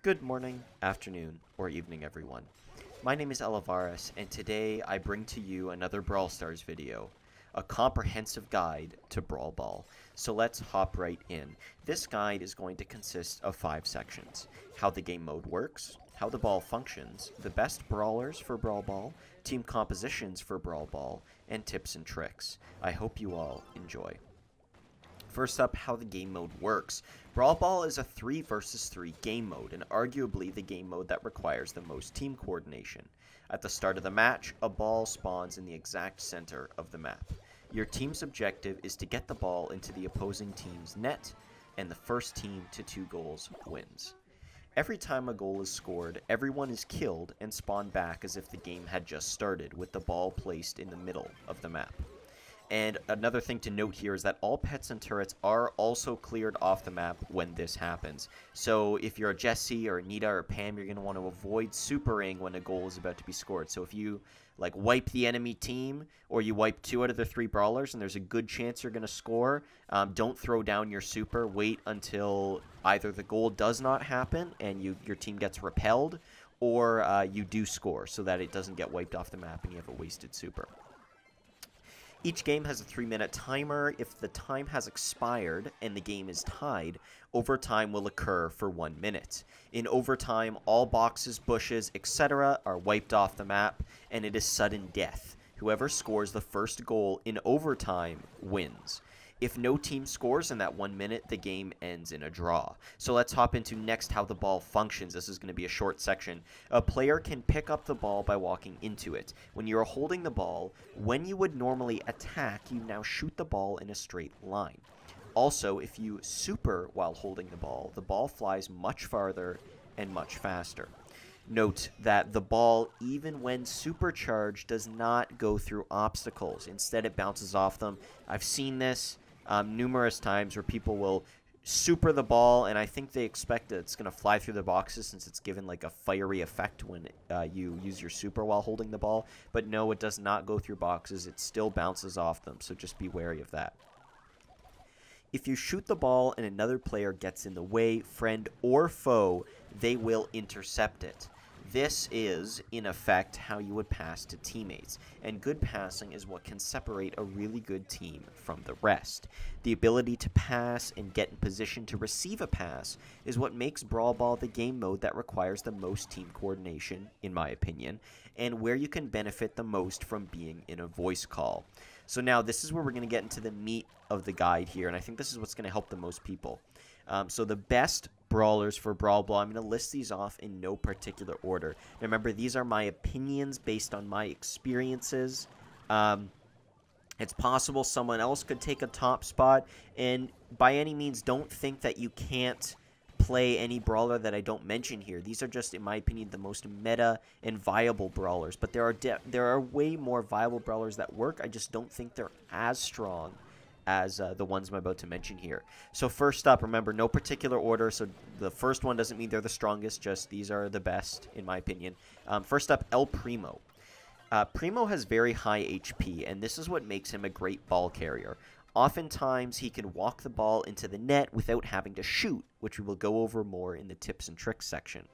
Good morning, afternoon, or evening, everyone. My name is Elivaras, and today I bring to you another Brawlstars video, a comprehensive guide to Brawl Ball. So let's hop right in. This guide is going to consist of 5 sections: how the game mode works, how the ball functions, the best brawlers for Brawl Ball, team compositions for Brawl Ball, and tips and tricks. I hope you all enjoy. First up, how the game mode works. Brawl Ball is a 3 versus 3 game mode, and arguably the game mode that requires the most team coordination. At the start of the match, a ball spawns in the exact center of the map. Your team's objective is to get the ball into the opposing team's net, and the first team to 2 goals wins. Every time a goal is scored, everyone is killed and spawned back as if the game had just started, with the ball placed in the middle of the map. And another thing to note here is that all pets and turrets are also cleared off the map when this happens. So if you're a Jessie or a Nita or Pam, you're going to want to avoid supering when a goal is about to be scored. So if you wipe the enemy team, or you wipe 2 out of the 3 brawlers and there's a good chance you're going to score, don't throw down your super. Wait until either the goal does not happen and your team gets repelled, or you do score so that it doesn't get wiped off the map and you have a wasted super. Each game has a 3-minute timer. If the time has expired and the game is tied, overtime will occur for 1 minute. In overtime, all boxes, bushes, etc. are wiped off the map, and it is sudden death. Whoever scores the first goal in overtime wins. If no team scores in that 1 minute, the game ends in a draw. So let's hop into next how the ball functions. This is going to be a short section. A player can pick up the ball by walking into it. When you're holding the ball, when you would normally attack, you now shoot the ball in a straight line. Also, if you super while holding the ball flies much farther and much faster. Note that the ball, even when supercharged, does not go through obstacles. Instead, it bounces off them. I've seen this numerous times where people will super the ball, and I think they expect that it's going to fly through the boxes since it's given like a fiery effect when you use your super while holding the ball. But no, it does not go through boxes. It still bounces off them, so just be wary of that. If you shoot the ball and another player gets in the way, friend or foe, they will intercept it. This is, in effect, how you would pass to teammates, and good passing is what can separate a really good team from the rest. The ability to pass and get in position to receive a pass is what makes Brawl Ball the game mode that requires the most team coordination, in my opinion, and where you can benefit the most from being in a voice call. So now this is where we're going to get into the meat of the guide here, and I think this is what's going to help the most people. So the best brawlers for Brawl Ball, I'm going to list these off in no particular order. Now remember, these are my opinions based on my experiences. It's possible someone else could take a top spot, and by any means, don't think that you can't play any brawler that I don't mention here. These are just, in my opinion, the most meta and viable brawlers, but there are way more viable brawlers that work. I just don't think they're as strong as the ones I'm about to mention here. So first up, remember, no particular order, so the first one doesn't mean they're the strongest, just these are the best, in my opinion. First up, El Primo. Primo has very high HP, and this is what makes him a great ball carrier. Oftentimes, he can walk the ball into the net without having to shoot, which we will go over more in the tips and tricks section.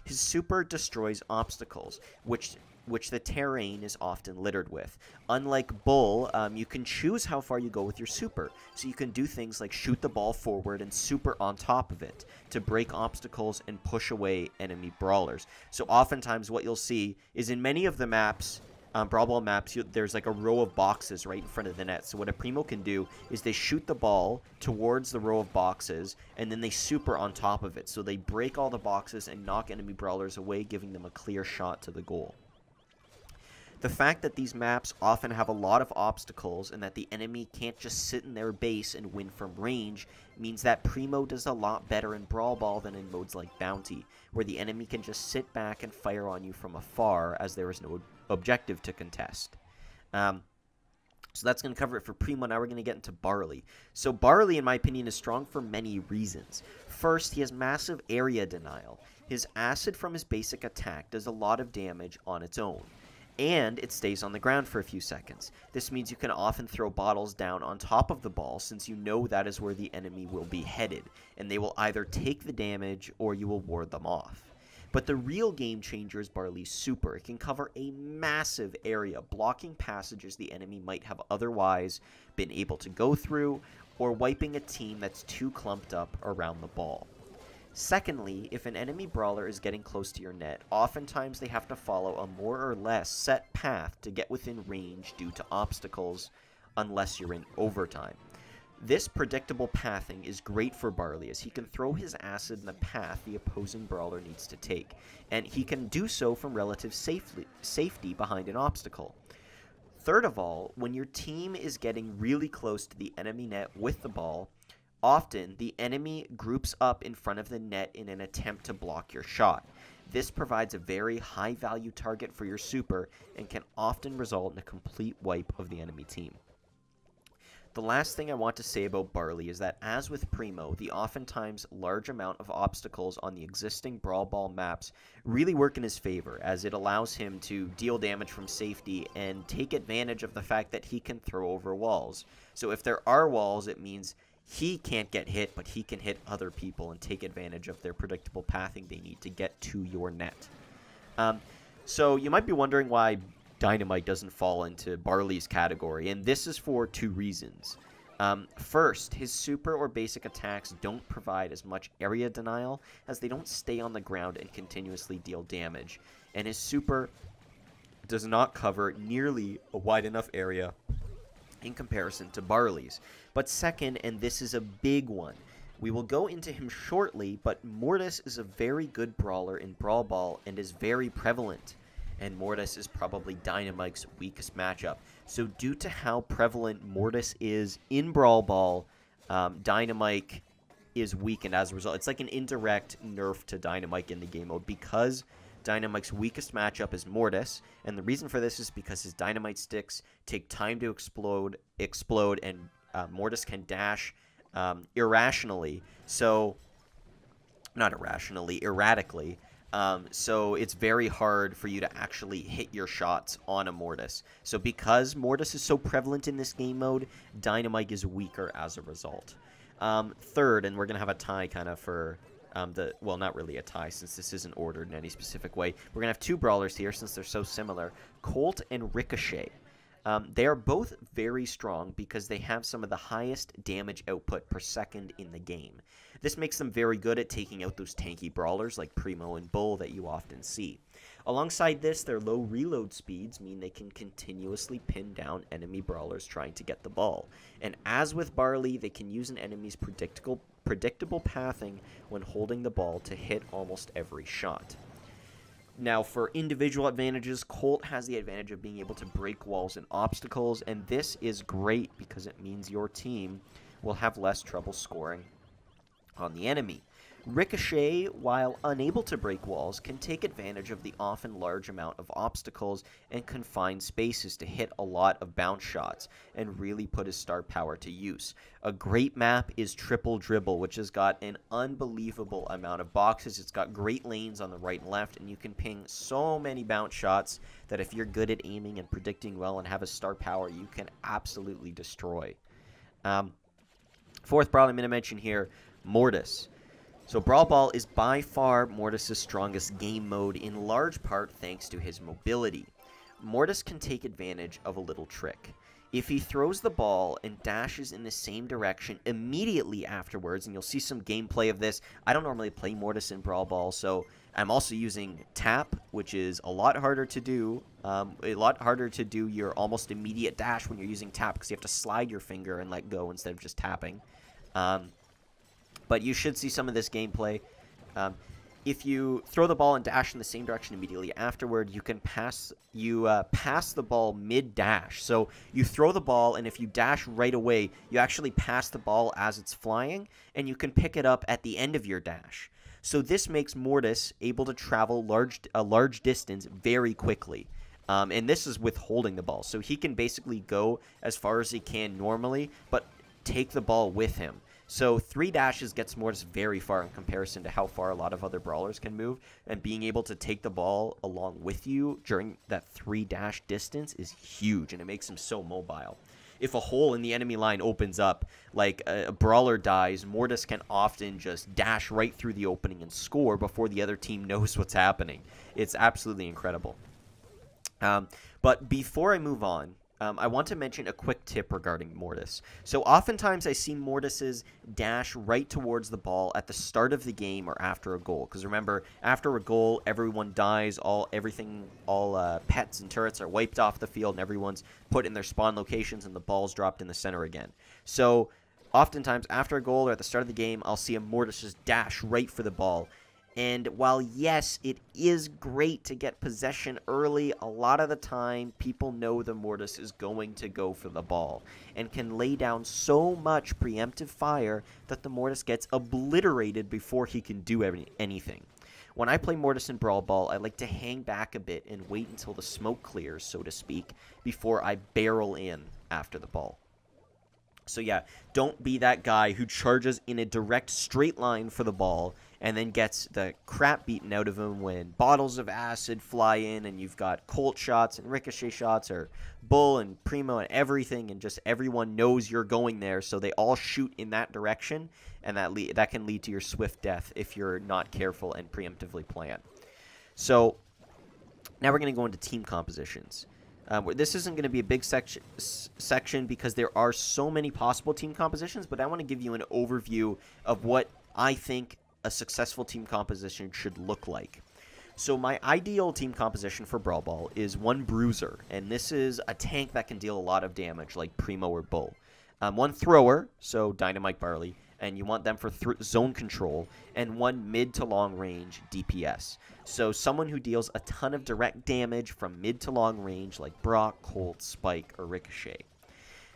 His super destroys obstacles, which the terrain is often littered with. Unlike Bull, you can choose how far you go with your super, so you can do things like shoot the ball forward and super on top of it to break obstacles and push away enemy brawlers. So oftentimes what you'll see is in many of the maps, Brawl Ball maps, there's like a row of boxes right in front of the net. So what a Primo can do is they shoot the ball towards the row of boxes, and then they super on top of it. So they break all the boxes and knock enemy brawlers away, giving them a clear shot to the goal. The fact that these maps often have a lot of obstacles and that the enemy can't just sit in their base and win from range means that Primo does a lot better in Brawl Ball than in modes like Bounty, where the enemy can just sit back and fire on you from afar as there is no objective to contest. So that's going to cover it for Primo. Now we're going to get into Barley. So Barley, in my opinion, is strong for many reasons. First, he has massive area denial. His acid from his basic attack does a lot of damage on its own. and it stays on the ground for a few seconds. This means you can often throw bottles down on top of the ball since you know that is where the enemy will be headed, and they will either take the damage or you will ward them off. But the real game changer is Barley's super. It can cover a massive area, blocking passages the enemy might have otherwise been able to go through, or wiping a team that's too clumped up around the ball. Secondly, if an enemy brawler is getting close to your net, oftentimes they have to follow a more or less set path to get within range due to obstacles, unless you're in overtime. This predictable pathing is great for Barley, as he can throw his acid in the path the opposing brawler needs to take, and he can do so from relative safety behind an obstacle. Third of all, when your team is getting really close to the enemy net with the ball, often the enemy groups up in front of the net in an attempt to block your shot. This provides a very high value target for your super and can often result in a complete wipe of the enemy team. The last thing I want to say about Barley is that, as with Primo, the oftentimes large amount of obstacles on the existing Brawl Ball maps really work in his favor, as it allows him to deal damage from safety and take advantage of the fact that he can throw over walls. So if there are walls, it means he can't get hit, but he can hit other people and take advantage of their predictable pathing they need to get to your net. So you might be wondering why Dynamite doesn't fall into Barley's category, and this is for two reasons. First, his super or basic attacks don't provide as much area denial, as they don't stay on the ground and continuously deal damage, and his super does not cover nearly a wide enough area in comparison to Barley's. But second, and this is a big one, we will go into him shortly, but Mortis is a very good brawler in Brawl Ball and is very prevalent. And Mortis is probably Dynamite's weakest matchup. So due to how prevalent Mortis is in Brawl Ball, Dynamite is weakened as a result. It's like an indirect nerf to Dynamite in the game mode, because Dynamite's weakest matchup is Mortis, and the reason for this is because his Dynamite sticks take time to explode, and Mortis can dash irrationally. So, not irrationally, erratically. So it's very hard for you to actually hit your shots on a Mortis. So because Mortis is so prevalent in this game mode, Dynamite is weaker as a result. Third, and we're going to have a tie kind of for well, not really a tie since this isn't ordered in any specific way. We're going to have two brawlers here since they're so similar, Colt and Ricochet. They are both very strong because they have some of the highest damage output per second in the game. This makes them very good at taking out those tanky brawlers like Primo and Bull that you often see. Alongside this, their low reload speeds mean they can continuously pin down enemy brawlers trying to get the ball. And as with Barley, they can use an enemy's predictable pathing when holding the ball to hit almost every shot. Now, for individual advantages, Colt has the advantage of being able to break walls and obstacles, and this is great because it means your team will have less trouble scoring on the enemy. Ricochet, while unable to break walls, can take advantage of the often large amount of obstacles and confined spaces to hit a lot of bounce shots and really put his star power to use. A great map is Triple Dribble, which has got an unbelievable amount of boxes. It's got great lanes on the right and left, and you can ping so many bounce shots that if you're good at aiming and predicting well and have a star power, you can absolutely destroy. Fourth brawler I'm going to mention here, Mortis. So Brawl Ball is by far Mortis' strongest game mode, in large part thanks to his mobility. Mortis can take advantage of a little trick. If he throws the ball and dashes in the same direction immediately afterwards, and you'll see some gameplay of this. I don't normally play Mortis in Brawl Ball, so I'm also using tap, which is a lot harder to do. Your almost immediate dash when you're using tap, because you have to slide your finger and let go instead of just tapping. But you should see some of this gameplay. If you throw the ball and dash in the same direction immediately afterward, you can pass the ball mid-dash. So you throw the ball, and if you dash right away, you actually pass the ball as it's flying, and you can pick it up at the end of your dash. So this makes Mortis able to travel a large distance very quickly. And this is with holding the ball. So he can basically go as far as he can normally, but take the ball with him. So 3 dashes gets Mortis very far in comparison to how far a lot of other brawlers can move, and being able to take the ball along with you during that 3 dash distance is huge, and it makes him so mobile. If a hole in the enemy line opens up, like a brawler dies, Mortis can often just dash right through the opening and score before the other team knows what's happening. It's absolutely incredible. But before I move on, I want to mention a quick tip regarding Mortis. So oftentimes I see Mortises dash right towards the ball at the start of the game or after a goal. Because remember, after a goal, everyone dies, all pets and turrets are wiped off the field, and everyone's put in their spawn locations, and the ball's dropped in the center again. So oftentimes after a goal or at the start of the game, I'll see a Mortis just dash right for the ball. And while, yes, it is great to get possession early, a lot of the time people know the Mortis is going to go for the ball and can lay down so much preemptive fire that the Mortis gets obliterated before he can do anything. When I play Mortis in Brawl Ball, I like to hang back a bit and wait until the smoke clears, so to speak, before I barrel in after the ball. So yeah, don't be that guy who charges in a direct straight line for the ball and then gets the crap beaten out of him when bottles of acid fly in and you've got Colt shots and ricochet shots or Bull and Primo and everything, and just everyone knows you're going there, so they all shoot in that direction, and that can lead to your swift death if you're not careful and preemptively plan. So now we're going to go into team compositions. This isn't going to be a big section because there are so many possible team compositions, but I want to give you an overview of what I think a successful team composition should look like. So my ideal team composition for Brawl Ball is one Bruiser, and this is a tank that can deal a lot of damage like Primo or Bull. One Thrower, so Dynamite Barley, and you want them for zone control, and one mid to long range DPS. So someone who deals a ton of direct damage from mid to long range like Brock, Colt, Spike, or Ricochet.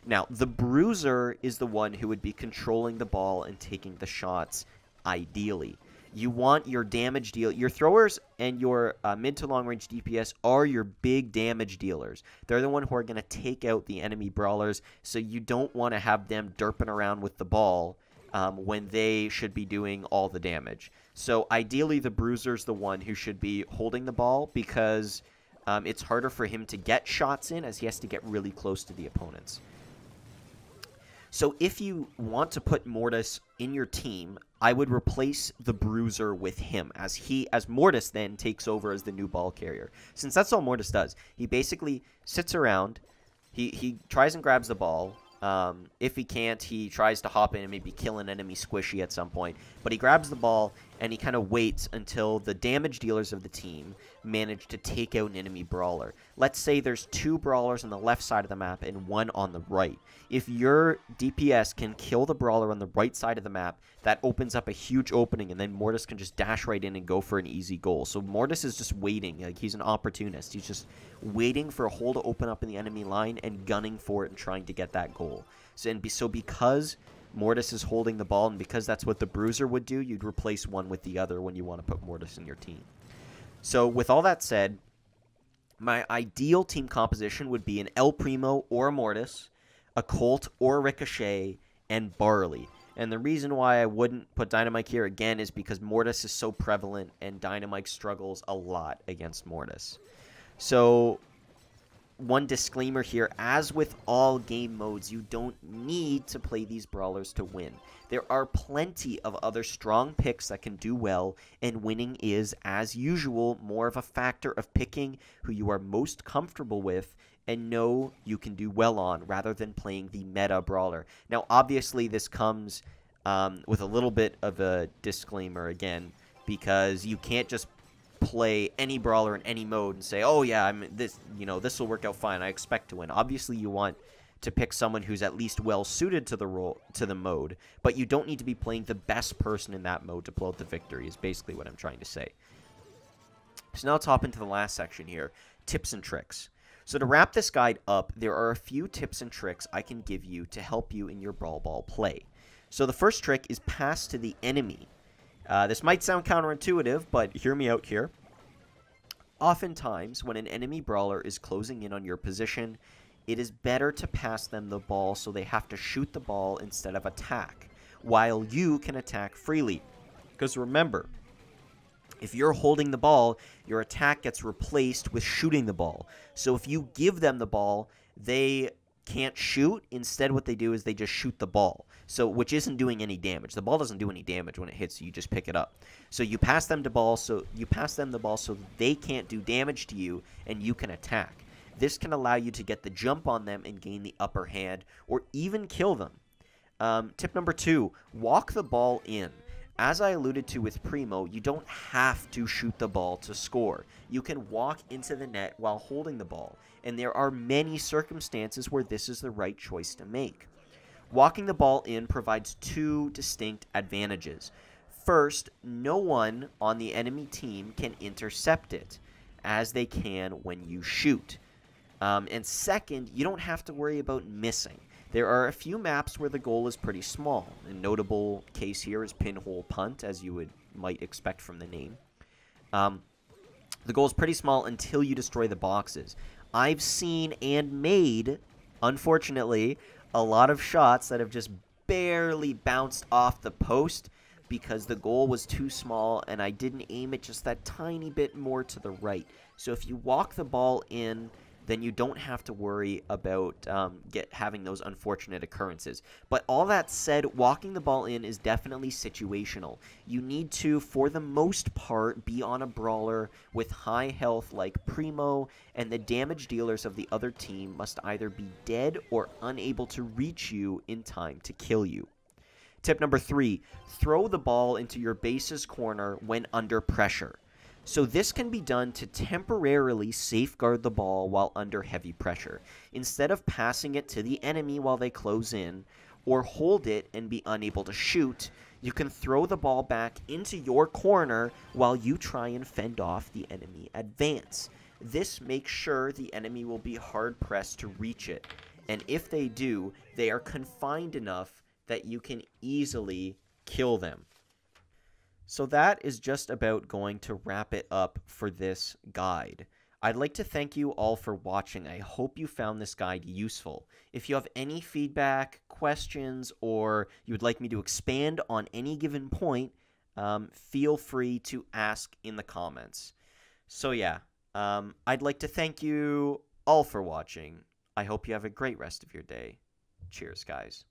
Now, the Bruiser is the one who would be controlling the ball and taking the shots ideally. You want your damage deal. Your throwers and your mid to long range DPS are your big damage dealers. They're the one who are going to take out the enemy brawlers, so you don't want to have them derping around with the ball when they should be doing all the damage. So ideally, the Bruiser's the one who should be holding the ball because it's harder for him to get shots in as he has to get really close to the opponents. So if you want to put Mortis in your team, I would replace the Bruiser with him as Mortis then takes over as the new ball carrier. Since that's all Mortis does. He basically sits around, he tries and grabs the ball. If he can't, he tries to hop in and maybe kill an enemy squishy at some point. But he grabs the ball, and he kind of waits until the damage dealers of the team manage to take out an enemy brawler. Let's say there's 2 brawlers on the left side of the map and 1 on the right. If your DPS can kill the brawler on the right side of the map, that opens up a huge opening, and then Mortis can just dash right in and go for an easy goal. So Mortis is just waiting. Like, he's an opportunist. He's just waiting for a hole to open up in the enemy line and gunning for it and trying to get that goal. So because Mortis is holding the ball, and because that's what the Bruiser would do, you'd replace one with the other when you want to put Mortis in your team. So with all that said, my ideal team composition would be an El Primo or a Mortis, a Colt or a Ricochet, and Barley. And the reason why I wouldn't put Dynamite here again is because Mortis is so prevalent and Dynamite struggles a lot against Mortis. So one disclaimer here, as with all game modes, you don't need to play these brawlers to win. There are plenty of other strong picks that can do well, and winning is, as usual, more of a factor of picking who you are most comfortable with and know you can do well on, rather than playing the meta brawler. Now, obviously, this comes with a little bit of a disclaimer again, because you can't just play any brawler in any mode and say, oh yeah, this will work out fine, I expect to win. Obviously, you want to pick someone who's at least well suited to the mode, but you don't need to be playing the best person in that mode to pull out the victory, is basically what I'm trying to say. So now let's hop into the last section here, tips and tricks. So to wrap this guide up, there are a few tips and tricks I can give you to help you in your Brawl Ball play. So the first trick is pass to the enemy. This might sound counterintuitive, but hear me out here. Oftentimes, when an enemy brawler is closing in on your position, it is better to pass them the ball so they have to shoot the ball instead of attack. while you can attack freely. Because remember, if you're holding the ball, your attack gets replaced with shooting the ball. So if you give them the ball, they can't shoot. Instead, what they do is they just shoot the ball, so which isn't doing any damage. The ball doesn't do any damage when it hits you. You just pick it up. So you pass them the ball, so they can't do damage to you, and you can attack. This can allow you to get the jump on them and gain the upper hand, or even kill them. Tip number 2, walk the ball in. As I alluded to with Primo, you don't have to shoot the ball to score. You can walk into the net while holding the ball, and there are many circumstances where this is the right choice to make. Walking the ball in provides 2 distinct advantages. First, no one on the enemy team can intercept it, as they can when you shoot. And second, you don't have to worry about missing. There are a few maps where the goal is pretty small. A notable case here is Pinhole Punt, as you might expect from the name. The goal is pretty small until you destroy the boxes. I've seen and made, unfortunately, a lot of shots that have just barely bounced off the post because the goal was too small and I didn't aim it just that tiny bit more to the right. So if you walk the ball in, then you don't have to worry about having those unfortunate occurrences. But all that said, walking the ball in is definitely situational. You need to, for the most part, be on a brawler with high health like Primo, and the damage dealers of the other team must either be dead or unable to reach you in time to kill you. Tip number 3, throw the ball into your base's corner when under pressure. So this can be done to temporarily safeguard the ball while under heavy pressure. Instead of passing it to the enemy while they close in, or hold it and be unable to shoot, you can throw the ball back into your corner while you try and fend off the enemy advance. This makes sure the enemy will be hard-pressed to reach it, and if they do, they are confined enough that you can easily kill them. So that is just about going to wrap it up for this guide. I'd like to thank you all for watching. I hope you found this guide useful. If you have any feedback, questions, or you would like me to expand on any given point, feel free to ask in the comments. So yeah, I'd like to thank you all for watching. I hope you have a great rest of your day. Cheers, guys.